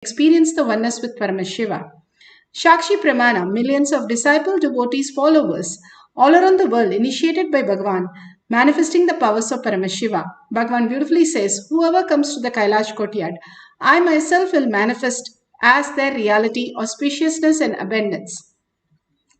experience the oneness with Paramashiva. Shakshi Pramana, millions of disciple devotees followers all around the world initiated by Bhagavan, manifesting the powers of Paramashiva. Bhagavan beautifully says, whoever comes to the Kailash courtyard, I myself will manifest as their reality, auspiciousness and abundance.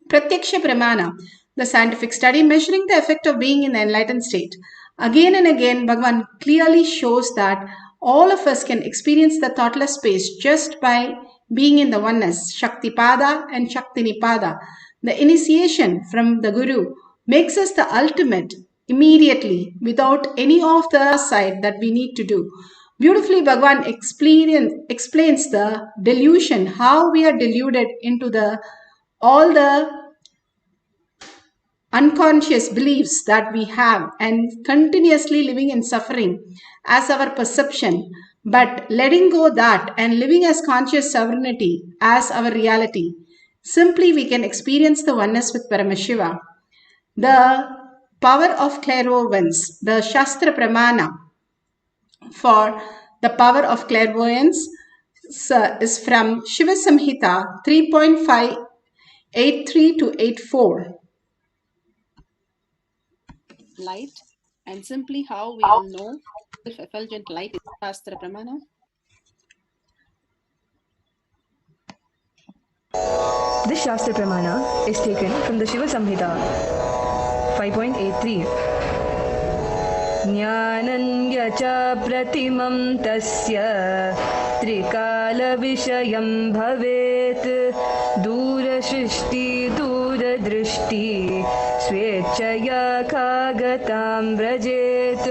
Pratyaksha Pramana, the scientific study measuring the effect of being in the enlightened state. Again and again, Bhagavan clearly shows that all of us can experience the thoughtless space just by being in the oneness, Shakti Pada and Shakti Nipada. The initiation from the Guru makes us the ultimate immediately without any of the side that we need to do. Beautifully, Bhagavan explains the delusion, how we are deluded into all the unconscious beliefs that we have and continuously living in suffering as our perception, but letting go that and living as conscious sovereignty as our reality. Simply we can experience the oneness with Paramashiva. The power of clairvoyance, the Shastra Pramana for the power of clairvoyance is from Shiva Samhita 3.583 to 84. Light, and simply how we will know if effulgent light is Shastra Pramana. This Shastra Pramana is taken from the Shiva Samhita 5.83. Jnananya cha pratimam tasya trikala vishayam bhavet dura shrishti dura drishti swechaya kagatam vrajet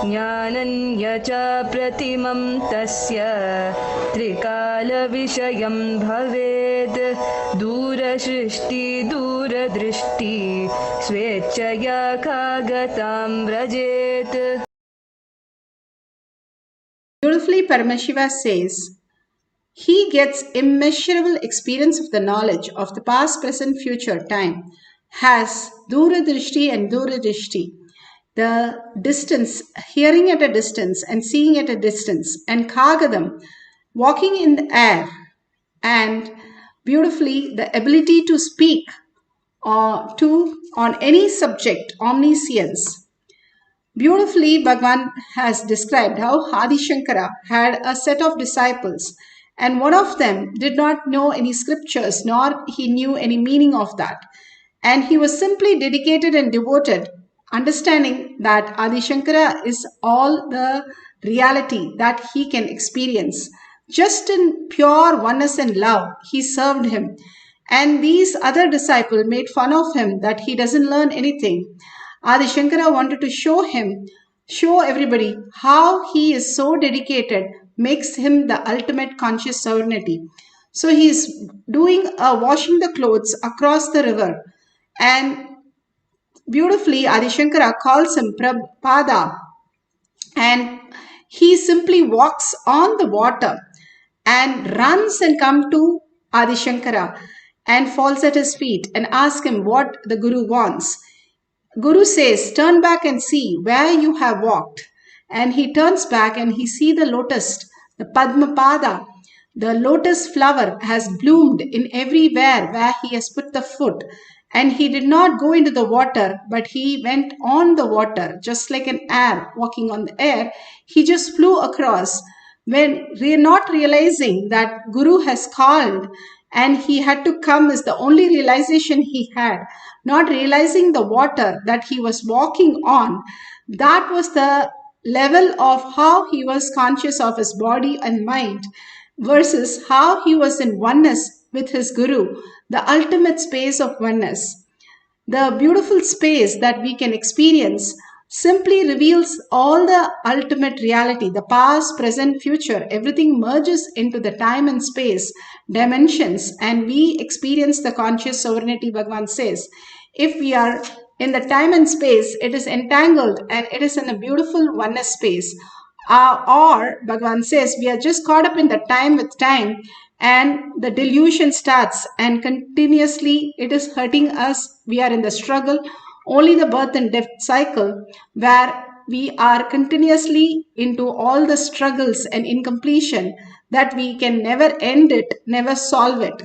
Jnananya cha pratimam tasya trikala vishayam bhavet dura shrishti dura drishti swechaya kagatam vrajet. Beautifully, Paramashiva says, he gets immeasurable experience of the knowledge of the past, present, future time, has Duradrishti and Duradrishti, the distance, hearing at a distance and seeing at a distance, and Kagadam, walking in the air, and beautifully the ability to speak on any subject, omniscience. Beautifully, Bhagavan has described how Adi Shankara had a set of disciples, and one of them did not know any scriptures, nor he knew any meaning of that. And he was simply dedicated and devoted, understanding that Adi Shankara is all the reality that he can experience. Just in pure oneness and love, he served him. And these other disciples made fun of him that he doesn't learn anything. Adi Shankara wanted to show everybody how he is so dedicated, makes him the ultimate conscious sovereignty. So he is doing washing the clothes across the river, and beautifully Adi Shankara calls him Prabhupada, and he simply walks on the water and runs and comes to Adi Shankara and falls at his feet and asks him what the Guru wants. Guru says, turn back and see where you have walked. And he turns back and he sees the lotus, the Padma Pada. The lotus flower has bloomed in everywhere where he has put the foot. And he did not go into the water, but he went on the water, just like an air walking on the air. He just flew across when not realizing that Guru has called and he had to come is the only realization he had, not realizing the water that he was walking on. That was the level of how he was conscious of his body and mind versus how he was in oneness with his Guru, the ultimate space of oneness. The beautiful space that we can experience simply reveals all the ultimate reality, the past, present, future. Everything merges into the time and space dimensions, and we experience the conscious sovereignty. Bhagavan says, if we are in the time and space, it is entangled and it is in a beautiful oneness space. Or Bhagavan says, we are just caught up in the time with time, and the delusion starts and continuously it is hurting us. We are in the struggle, only the birth and death cycle, where we are continuously into all the struggles and incompletion. that we can never end it, never solve it.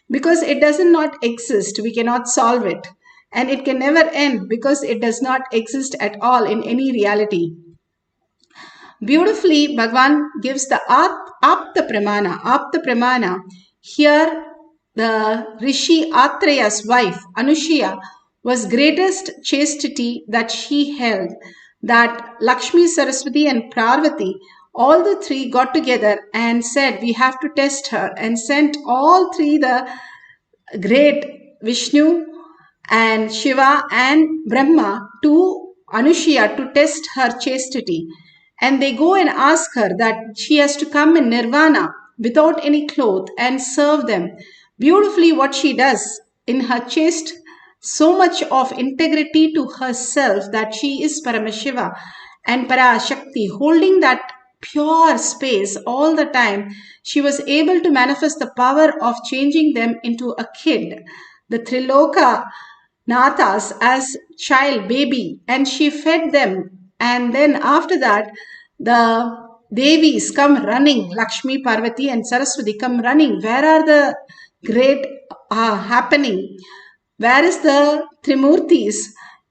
Because it does not exist, we cannot solve it. And it can never end because it does not exist at all in any reality. Beautifully, Bhagwan gives the Apta Pramana. Apta Pramana. Here, the Rishi Atreya's wife, Anushya, was greatest chastity that she held, that Lakshmi, Saraswati and Parvati, all the three got together and said, we have to test her, and sent all three the great Vishnu and Shiva and Brahma to Anushya to test her chastity. And they go and ask her that she has to come in nirvana without any cloth and serve them. Beautifully, what she does in her chaste, so much of integrity to herself that she is Paramashiva and Parashakti, holding that pure space all the time, she was able to manifest the power of changing them into a kid, the Triloka Nathas as child baby, and she fed them. And then after that, the Devis come running, Lakshmi, Parvati, and Saraswati come running. Where are the great happening? Where is the Trimurtis?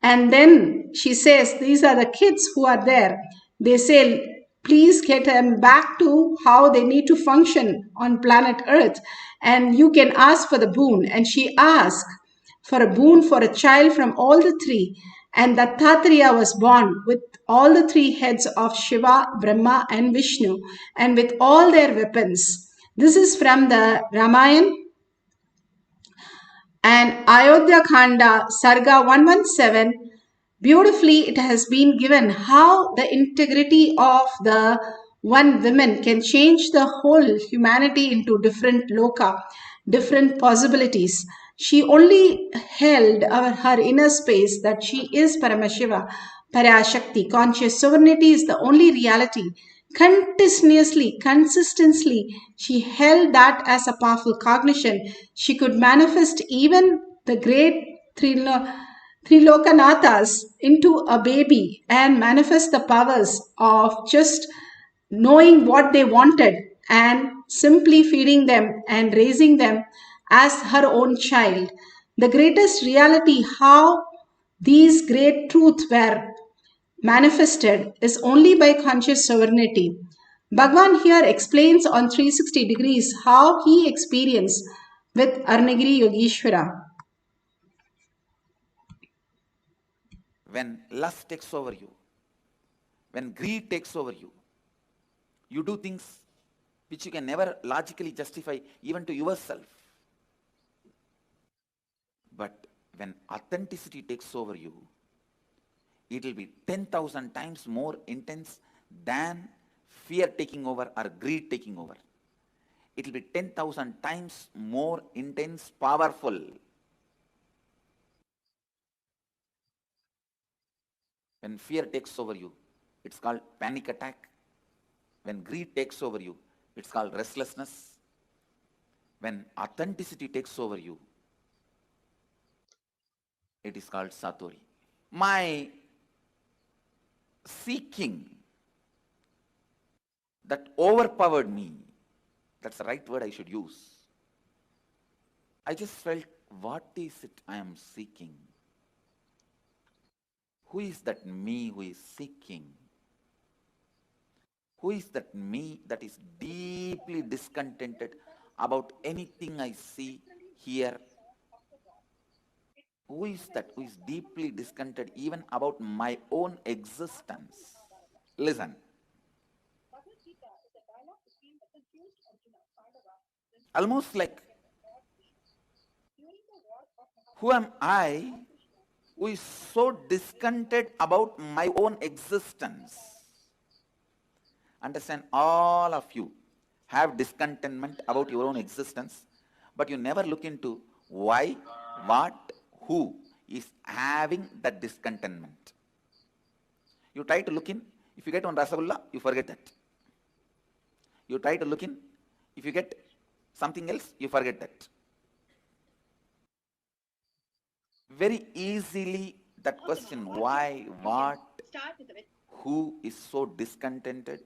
And then she says, these are the kids who are there. They say, please get them back to how they need to function on planet Earth. And you can ask for the boon. And she asked for a boon for a child from all the three. And Dattatreya was born with all the three heads of Shiva, Brahma, and Vishnu, and with all their weapons. This is from the Ramayana and Ayodhya Khanda, Sarga 117. Beautifully, it has been given how the integrity of the one woman can change the whole humanity into different loka, different possibilities. She only held her inner space that she is Paramashiva, Parashakti. Conscious sovereignty is the only reality. Continuously, consistently, she held that as a powerful cognition. She could manifest even the great Trilokanathas into a baby and manifest the powers of just knowing what they wanted and simply feeding them and raising them as her own child. The greatest reality, how these great truths were manifested, is only by conscious sovereignty. Bhagwan here explains on 360 degrees how he experienced with Arnagiri Yogeshwara. When lust takes over you, when greed takes over you, you do things which you can never logically justify even to yourself. But when authenticity takes over you, it will be 10,000 times more intense than fear taking over or greed taking over. It will be 10,000 times more intense, powerful. When fear takes over you, it's called panic attack. When greed takes over you, it's called restlessness. When authenticity takes over you, it is called satori. My seeking that overpowered me, that's the right word I should use. I just felt, what is it I am seeking? Who is that me who is seeking? Who is that me that is deeply discontented about anything I see, hear? Who is that who is deeply discontented even about my own existence? Listen. Almost like, who am I who is so discontented about my own existence? Understand, all of you have discontentment about your own existence, but you never look into why, what, who is having that discontentment. You try to look in, if you get one rasagulla, you forget that. You try to look in, if you get something else, you forget that. Very easily that question, why, what, who is so discontented,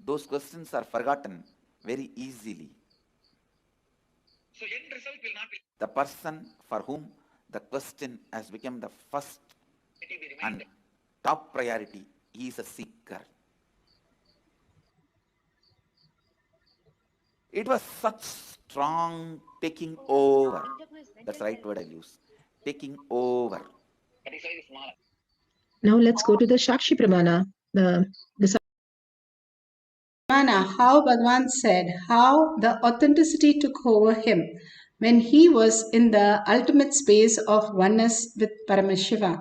those questions are forgotten very easily. So end result will not be the person for whom the question has become the first and top priority. He is a seeker. It was such strong taking over. That's the right word I use. Taking over. Now let's go to the Shakshi Pramana. The How Bhagavan said how the authenticity took over him when he was in the ultimate space of oneness with Paramashiva.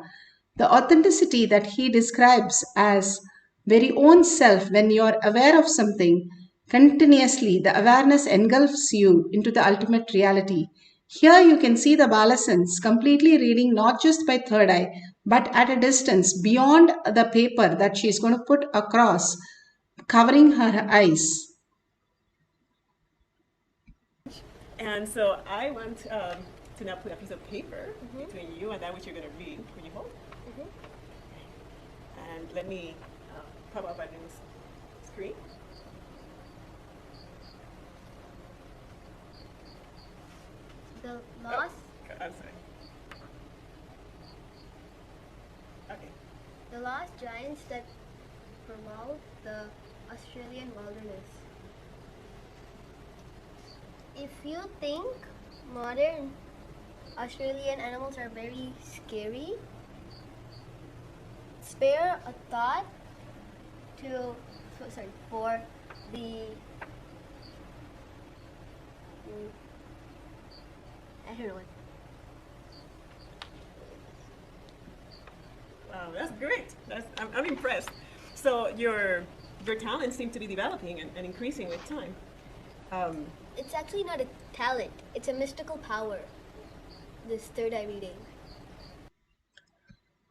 The authenticity that he describes as very own self when you are aware of something continuously, the awareness engulfs you into the ultimate reality. Here you can see the Balasans completely reading not just by third eye, but at a distance beyond the paper that she is going to put across, covering her eyes. And so I want to now put a piece of paper between you and that which you're going to read. Will you hold? And let me pop up a new screen. The lost. I'm sorry. Okay. The lost giants that promote the Australian wilderness. If you think modern Australian animals are very scary, spare a thought for the I don't know what. Wow, that's great. I'm impressed. So your talents seem to be developing and increasing with time. It's actually not a talent. It's a mystical power. This third eye reading.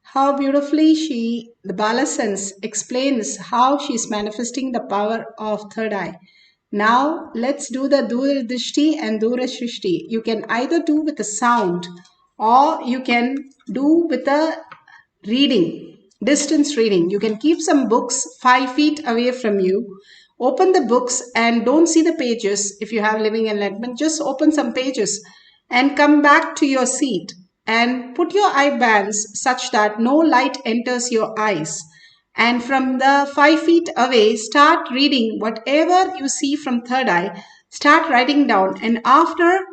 How beautifully the Balasans explains how she's manifesting the power of third eye. Now let's do the Duradrishti and Durashrishti. You can either do with a sound or you can do with a reading, distance reading. You can keep some books 5 feet away from you. Open the books and don't see the pages. If you have living enlightenment, just open some pages and come back to your seat and put your eye bands such that no light enters your eyes. And from the 5 feet away, start reading whatever you see from third eye. Start writing down, and after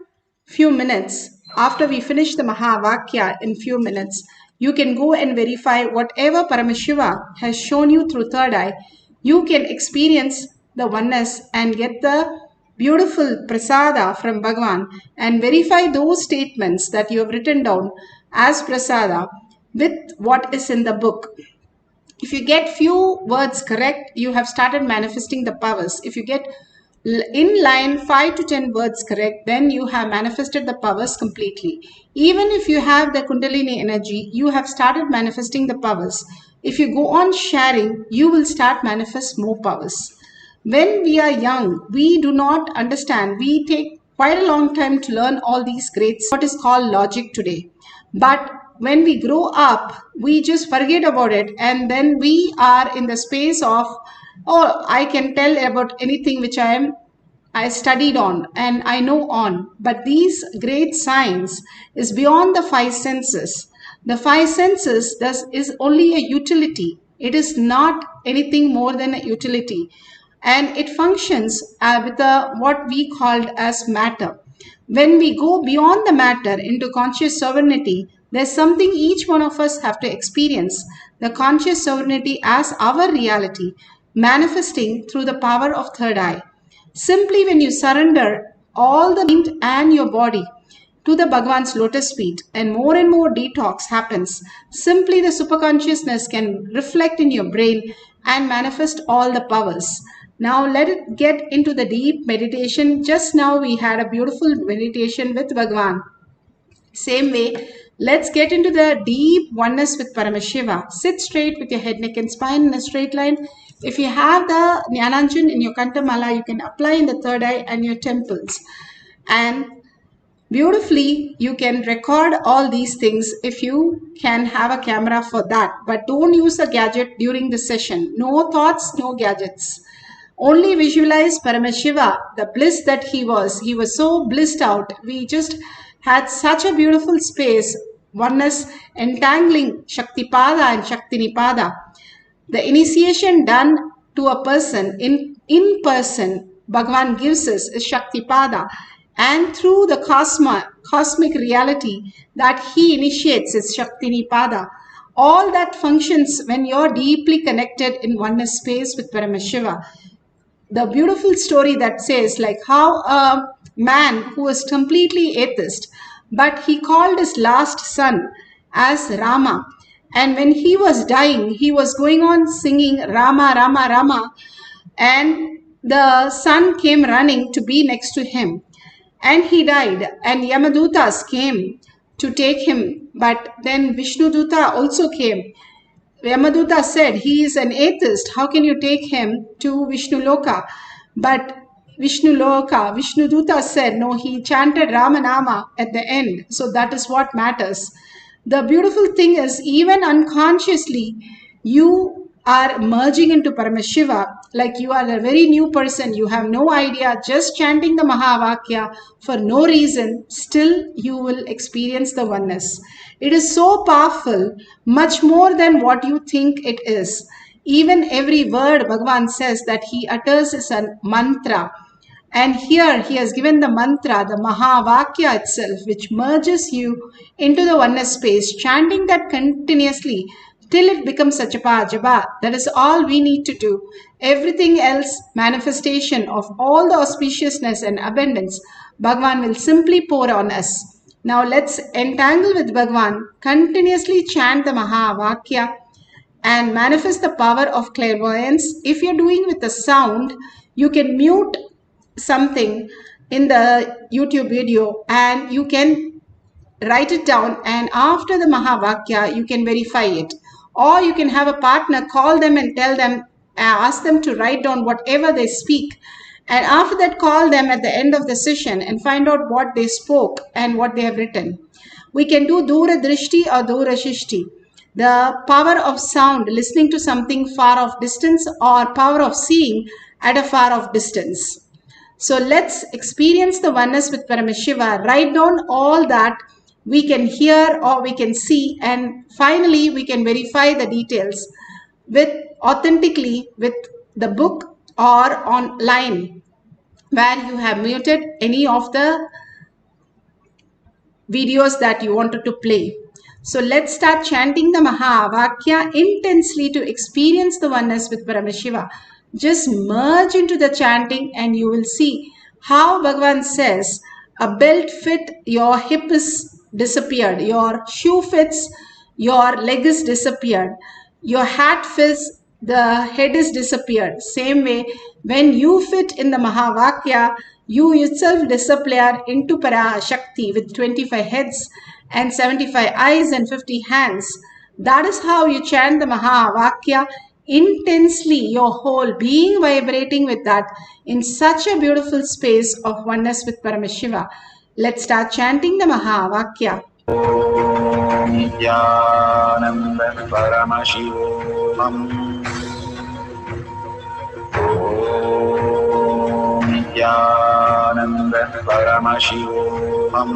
few minutes, after we finish the Mahavakya in few minutes, you can go and verify whatever Paramashiva has shown you through third eye. You can experience the oneness and get the beautiful prasada from Bhagavan and verify those statements that you have written down as prasada with what is in the book. If you get few words correct, you have started manifesting the powers. If you get in line 5 to 10 words correct, then you have manifested the powers completely. Even if you have the Kundalini energy, you have started manifesting the powers. If you go on sharing, you will start manifest more powers. When we are young, we do not understand. We take quite a long time to learn all these great, what is called logic today. But when we grow up, we just forget about it, and then we are in the space of, oh, I can tell about anything which I studied on and I know on. But these great science is beyond the 5 senses. The 5 senses is only a utility. It is not anything more than a utility, and it functions with what we called as matter. When we go beyond the matter into conscious sovereignty, there's something each one of us have to experience, the conscious sovereignty as our reality, manifesting through the power of third eye. Simply when you surrender all the mind and your body to the Bhagavan's lotus feet and more detox happens, simply the superconsciousness can reflect in your brain and manifest all the powers. Now let it get into the deep meditation. Just now we had a beautiful meditation with Bhagavan. Same way, let's get into the deep oneness with Paramashiva. Sit straight with your head, neck and spine in a straight line. If you have the Jnananjan in your Kantamala, you can apply in the third eye and your temples. And beautifully, you can record all these things if you can have a camera for that. But don't use a gadget during the session. No thoughts, no gadgets. only visualize Paramashiva, the bliss that he was. He was so blissed out. We just had such a beautiful space, oneness entangling Shaktipada and Shaktinipada. The initiation done to a person in person, Bhagavan gives us is Shaktipada, and through the cosmic reality that he initiates is Shaktinipada. All that functions when you're deeply connected in oneness space with Paramashiva. The beautiful story that says like how a man who was completely atheist, but he called his last son as Rama, and when he was dying he was going on singing Rama Rama Rama, and the son came running to be next to him, and he died, and Yamadutas came to take him, but then Vishnuduta also came. Yamaduta said, he is an atheist. How can you take him to Vishnu Loka? But Vishnuduta said, no, he chanted Ramanama at the end. So that is what matters. The beautiful thing is, even unconsciously, you are merging into Paramashiva, like you are a very new person, you have no idea, just chanting the Mahavakya for no reason, still you will experience the oneness. It is so powerful, much more than what you think it is. Even every word Bhagavan says that he utters is a mantra. And here he has given the mantra, the Mahavakya itself, which merges you into the oneness space, chanting that continuously till it becomes Sachapa Japa. That is all we need to do. Everything else, manifestation of all the auspiciousness and abundance, Bhagavan will simply pour on us. Now let's entangle with Bhagavan, continuously chant the Mahavakya and manifest the power of clairvoyance. If you're doing with the sound, you can mute something in the YouTube video and you can write it down, and after the Mahavakya you can verify it, or you can have a partner, call them and tell them, ask them to write down whatever they speak, and after that call them at the end of the session and find out what they spoke and what they have written. We can do Dura Drishti or Dura Shishti, the power of sound, listening to something far off distance, or power of seeing at a far off distance. So let's experience the oneness with Paramashiva. Write down all that we can hear or we can see, and finally we can verify the details with authentically with the book or online where you have muted any of the videos that you wanted to play. So let's start chanting the Mahavakya intensely to experience the oneness with Paramashiva. Just merge into the chanting and you will see how Bhagavan says, a belt fit, your hip is disappeared, your shoe fits, your leg is disappeared, your hat fits, the head is disappeared. Same way, when you fit in the Mahavakya, you yourself disappear into Parashakti with 25 heads and 75 eyes and 50 hands. That is how you chant the Mahavakya intensely, your whole being vibrating with that in such a beautiful space of oneness with Paramashiva. Let's start chanting the Mahavakya. Nithyananda Paramashivoham. Nithyananda Paramashivoham.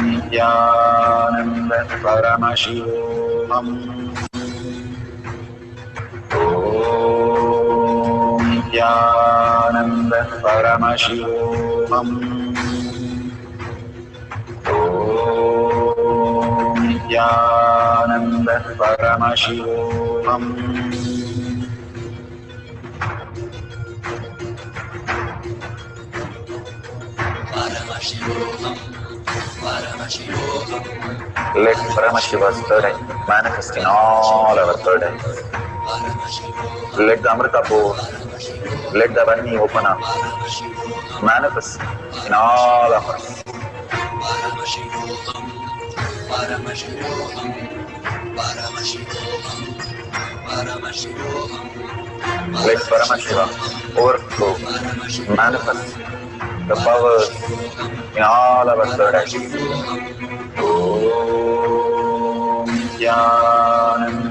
Nithyananda Paramashivoham. Nithyananda Paramashivoham. Nithyananda Paramashivoham. Let Paramashiva's third eye manifest in all our third eyes. Let the Amrita pour, let the Vani open up, manifest in all of us. Let Paramashiva overflow, manifest the powers in all our third eyes. Om Nithyananda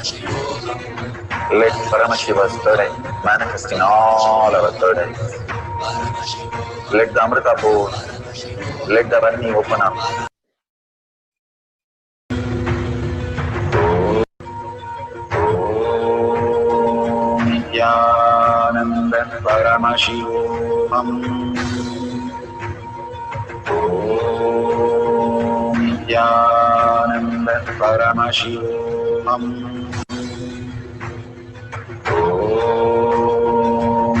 Let Paramashiva's third eye manifest in all our third eyes. Let the Amrita pour, let the Varni open up. Nithyananda Paramashivoham. Nithyananda Paramashivoham.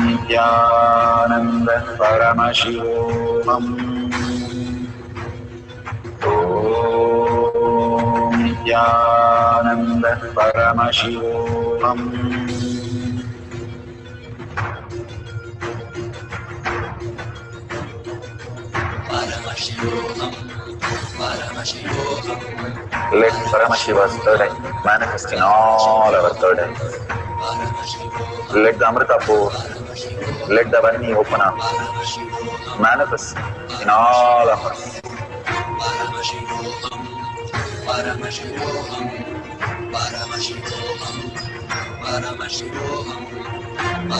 Nithyananda Paramashivoham. Nithyananda Paramashivoham. Let Paramashiva's third eye manifest in all our third eyes. Let the Amrita pour, let the Varni open up, manifest in all of us.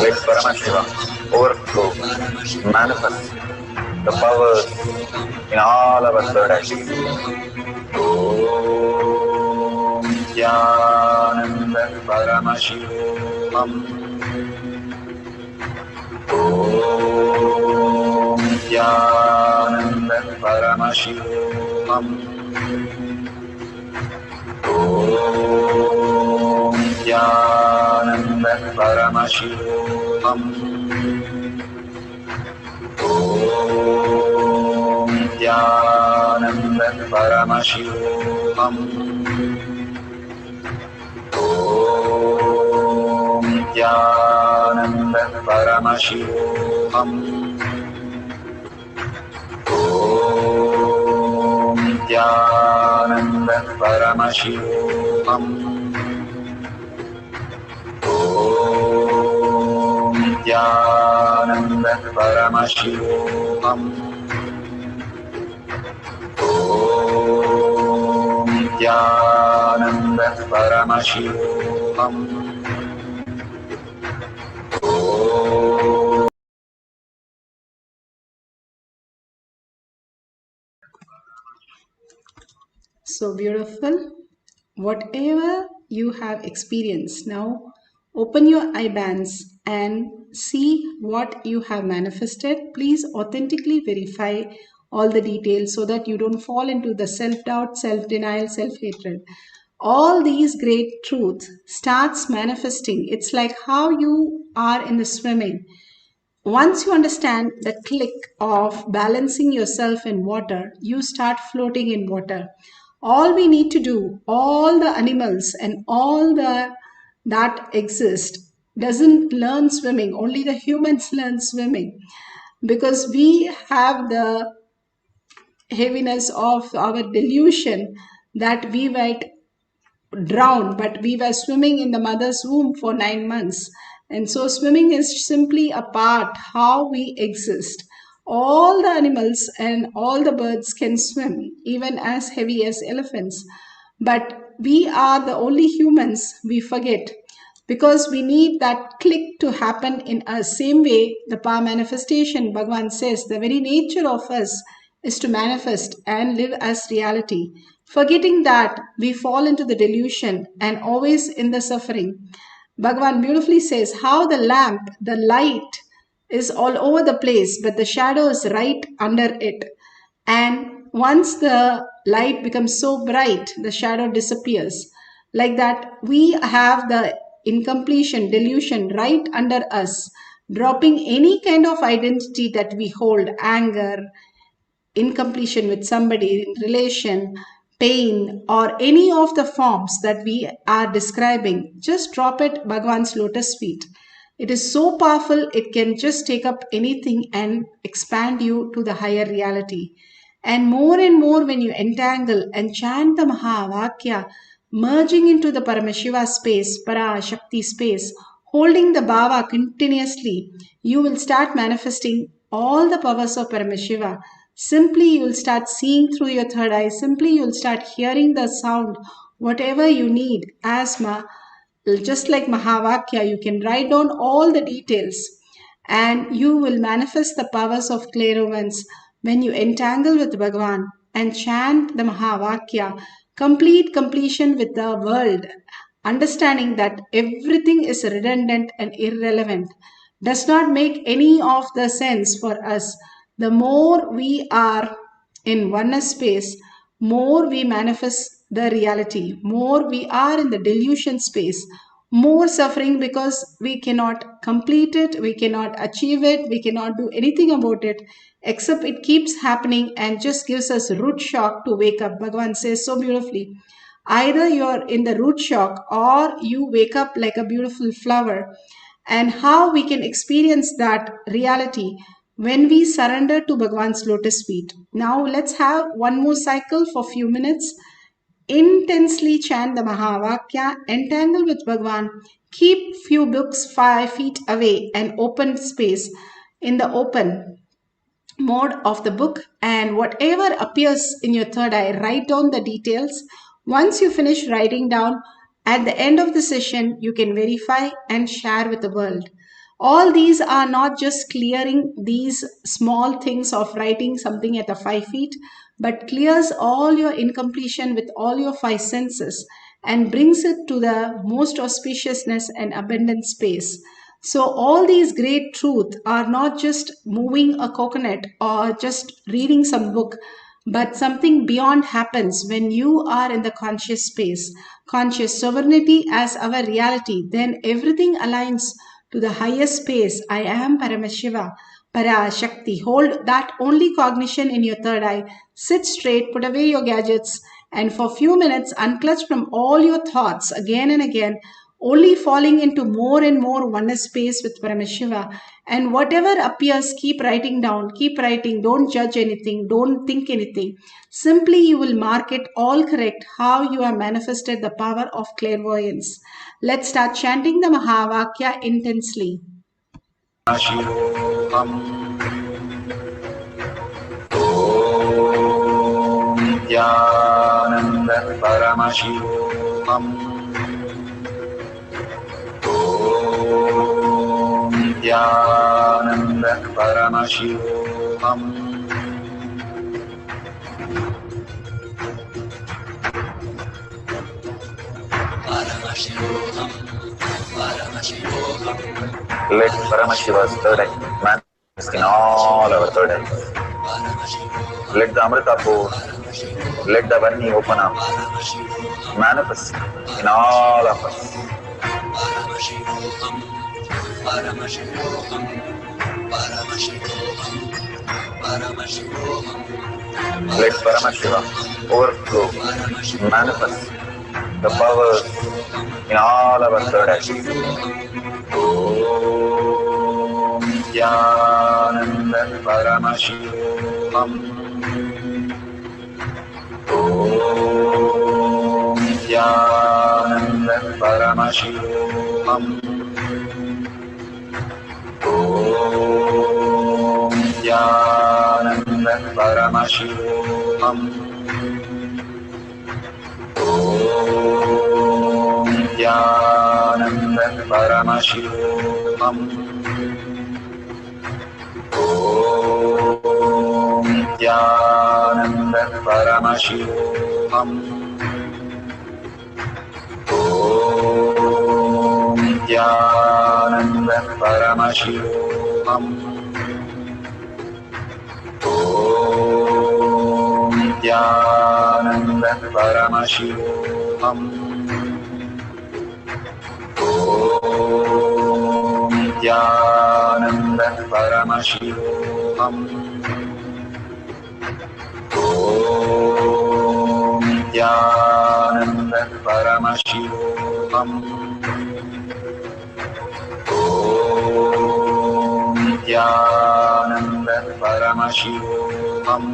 Let Paramashiva overflow, manifest the powers in all our third eyes. Om Nithyananda Paramashivoham. Om Nithyananda Paramashivoham. Om Nithyananda Paramashivoham. Om Nithyananda Paramashivoham. Om Nithyananda Paramashivoham. Om Nithyananda Paramashivoham. Om Nithyananda Paramashivoham. Om Nithyananda Paramashivoham. So beautiful. Whatever you have experienced, now open your eye bands and see what you have manifested. Please authentically verify all the details so that you don't fall into the self-doubt, self-denial, self-hatred. All these great truths starts manifesting. It's like how you are in the swimming. Once you understand the click of balancing yourself in water, you start floating in water. All we need to do, all the animals and all the that exist doesn't learn swimming, only the humans learn swimming, because we have the heaviness of our delusion that we might drown, but we were swimming in the mother's womb for 9 months. And so swimming is simply a part how we exist. All the animals and all the birds can swim, even as heavy as elephants. But we are the only humans we forget, because we need that click to happen in us. Same way, the power manifestation, Bhagavan says, the very nature of us is to manifest and live as reality. Forgetting that, we fall into the delusion and always in the suffering. Bhagavan beautifully says how the lamp, the light, is all over the place, but the shadow is right under it. And once the light becomes so bright, the shadow disappears. Like that, we have the incompletion, delusion right under us, dropping any kind of identity that we hold, anger, incompletion with somebody, relation, pain, or any of the forms that we are describing. Just drop it Bhagavan's lotus feet. It is so powerful, it can just take up anything and expand you to the higher reality. And more when you entangle and chant the Mahavakya, merging into the Paramashiva space, Parashakti space, holding the Bhava continuously, you will start manifesting all the powers of Paramashiva. Simply you will start seeing through your third eye. Simply you will start hearing the sound, whatever you need, asthma, just like Mahavakya, you can write down all the details and you will manifest the powers of clairvoyance when you entangle with Bhagavan and chant the Mahavakya, completion with the world, understanding that everything is redundant and irrelevant, does not make any of the sense for us. The more we are in oneness space, more we manifest the reality, more we are in the delusion space, more suffering because we cannot complete it, we cannot achieve it, we cannot do anything about it, except it keeps happening and just gives us root shock to wake up. Bhagavan says so beautifully, either you're in the root shock or you wake up like a beautiful flower. And how we can experience that reality when we surrender to Bhagavan's lotus feet. Now let's have one more cycle for few minutes. Intensely chant the Mahavakya, entangle with Bhagavan, keep few books 5 feet away and open space in the open mode of the book, and whatever appears in your third eye, write down the details. Once you finish writing down, at the end of the session, you can verify and share with the world. All these are not just clearing these small things of writing something at the 5 feet, but clears all your incompletion with all your 5 senses and brings it to the most auspiciousness and abundant space. So all these great truths are not just moving a coconut or just reading some book, but something beyond happens when you are in the conscious space. Conscious sovereignty as our reality, then everything aligns to the highest space. I am Paramashiva, Parashakti. Hold that only cognition in your third eye. Sit straight, put away your gadgets, and for few minutes unclutch from all your thoughts again and again, only falling into more and more oneness space with Paramashiva. And whatever appears, keep writing down, keep writing, don't judge anything, don't think anything. Simply you will mark it all correct how you have manifested the power of clairvoyance. Let's start chanting the Mahavakya intensely. Paramashivoham. Om Nithyananda Paramashivoham. Om Nithyananda Paramashivoham. Let Paramashiva's third eye manifest in all our third eyes. Let the Amrita pour, let the Varni open up, manifest in all of us. Let Paramashiva overflow, manifest the powers in all our third eyes. Om Nithyananda Paramashivoham. Om Nithyananda Paramashivoham. Om Nithyananda Paramashivoham. Om Nithyananda Paramashivoham. Om Nithyananda Paramashivoham. Om Nithyananda Paramashivoham. Om Nithyananda Paramashivoham. Om Nithyananda Paramashivoham. Om Nithyananda Paramashivoham. Om Nithyananda Paramashivoham.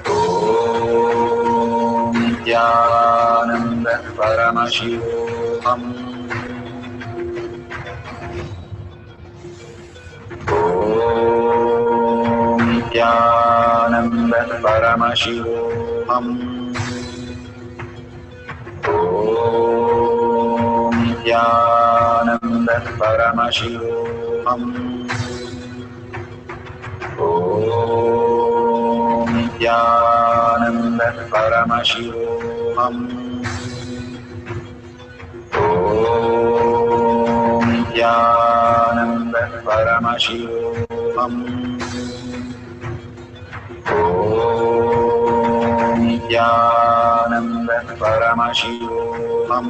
Om Nithyananda Paramashivoham. Om Nithyananda Paramashivoham. Om Paramashivoham. Om Nithyananda Paramashivam. Om Nithyananda Paramashivam. Om Nithyananda Paramashivam. Om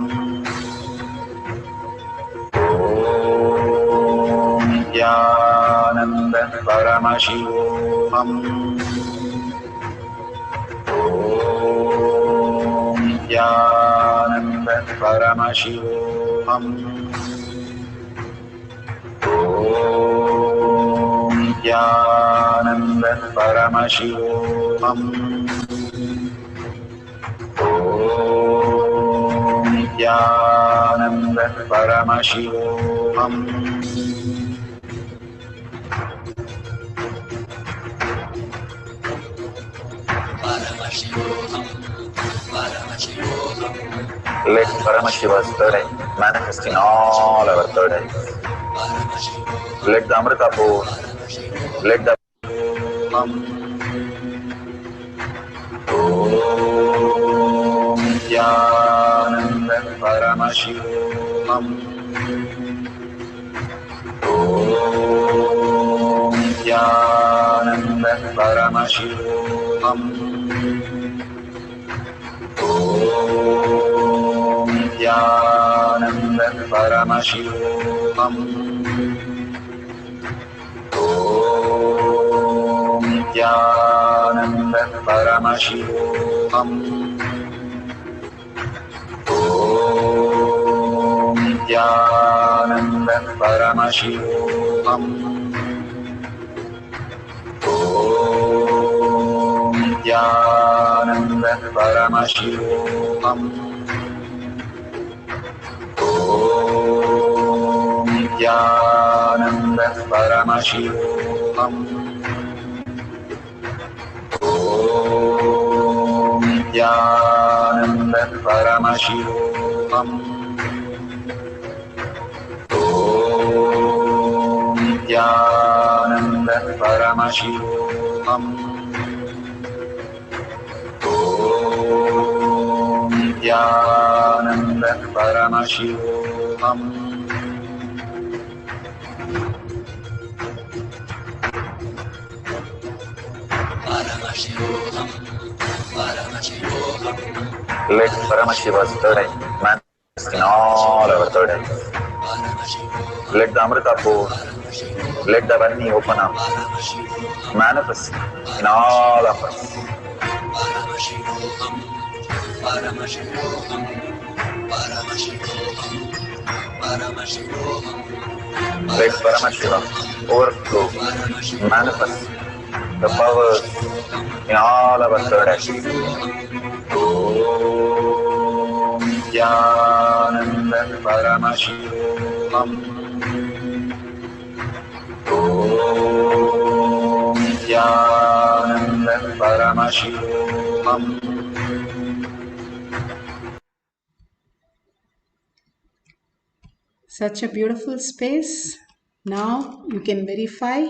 Nithyananda Paramashivoham. Om Nithyananda Paramashivoham. Om Nithyananda Paramashivoham. Om Nithyananda Paramashivoham. Let Paramashiva's third eye manifest in all our third eyes. Let the Amrita pour, let the Om Nithyananda Paramashivam. Om Nithyananda Paramashivam. Om Nithyananda Paramashivam. Om Nithyananda Paramashivoham. Om Nithyananda Paramashivoham. Om Nithyananda Paramashivoham. Om Nithyananda Paramashivoham. Om Nithyananda Paramashivoham. Om Nithyananda Paramashivoham. Om Nithyananda Paramashivoham. Let Paramashiva's third eye manifest in all our third eyes. Let the Amrita pour, let the Vani open up, manifest in all of us. Let Paramashiva overflow, manifest the powers in all our third eyes. Om Nithyananda Paramashivam. Om Nithyananda Paramashivam. Such a beautiful space. Now you can verify.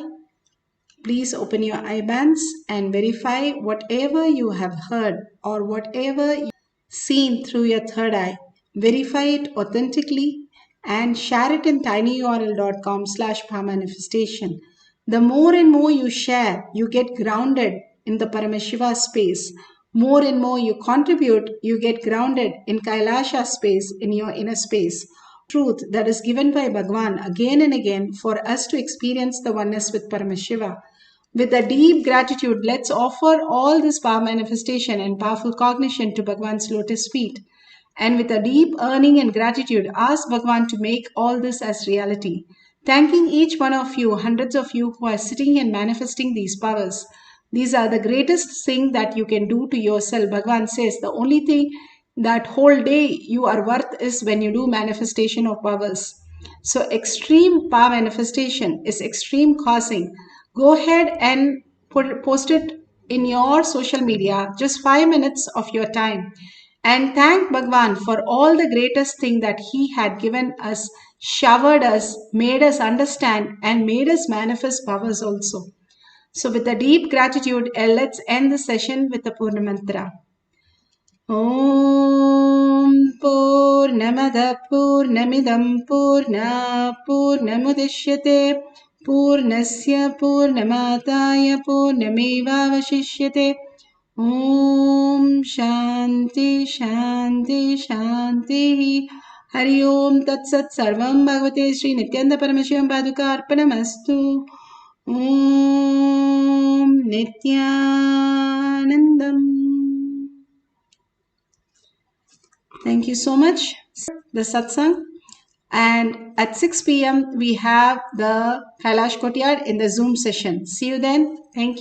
Please open your eye bands and verify whatever you have heard or whatever you've seen through your third eye. Verify it authentically and share it in tinyurl.com/powermanifestation. The more and more you share, you get grounded in the Paramashiva space. More and more you contribute, you get grounded in Kailasha space, in your inner space. Truth that is given by Bhagwan again and again for us to experience the oneness with Paramashiva. With a deep gratitude, let's offer all this power manifestation and powerful cognition to Bhagwan's lotus feet. And with a deep earning and gratitude, ask Bhagwan to make all this as reality. Thanking each one of you, hundreds of you who are sitting and manifesting these powers. These are the greatest thing that you can do to yourself. Bhagwan says the only thing that whole day you are worth is when you do manifestation of powers. So extreme power manifestation is extreme causing. Go ahead and post it in your social media, just 5 minutes of your time. And thank Bhagwan for all the greatest thing that he had given us, showered us, made us understand, and made us manifest powers also. So with a deep gratitude, let's end the session with the Purna Mantra. Om Purnamada Purnamidam Purna Purnamudishyate Purnasya Purnamataya Purnamevavashishyate. Om Shanti Shanti Shanti. Hari Om Tat Sat Sarvam Bhagavate Sri Nithyananda Paramashivam Paduka Arpanamastu. Om Nithyanandam. Thank you so much. The satsang. And at 6 p.m. we have the Kailash Courtyard in the Zoom session. See you then. Thank you.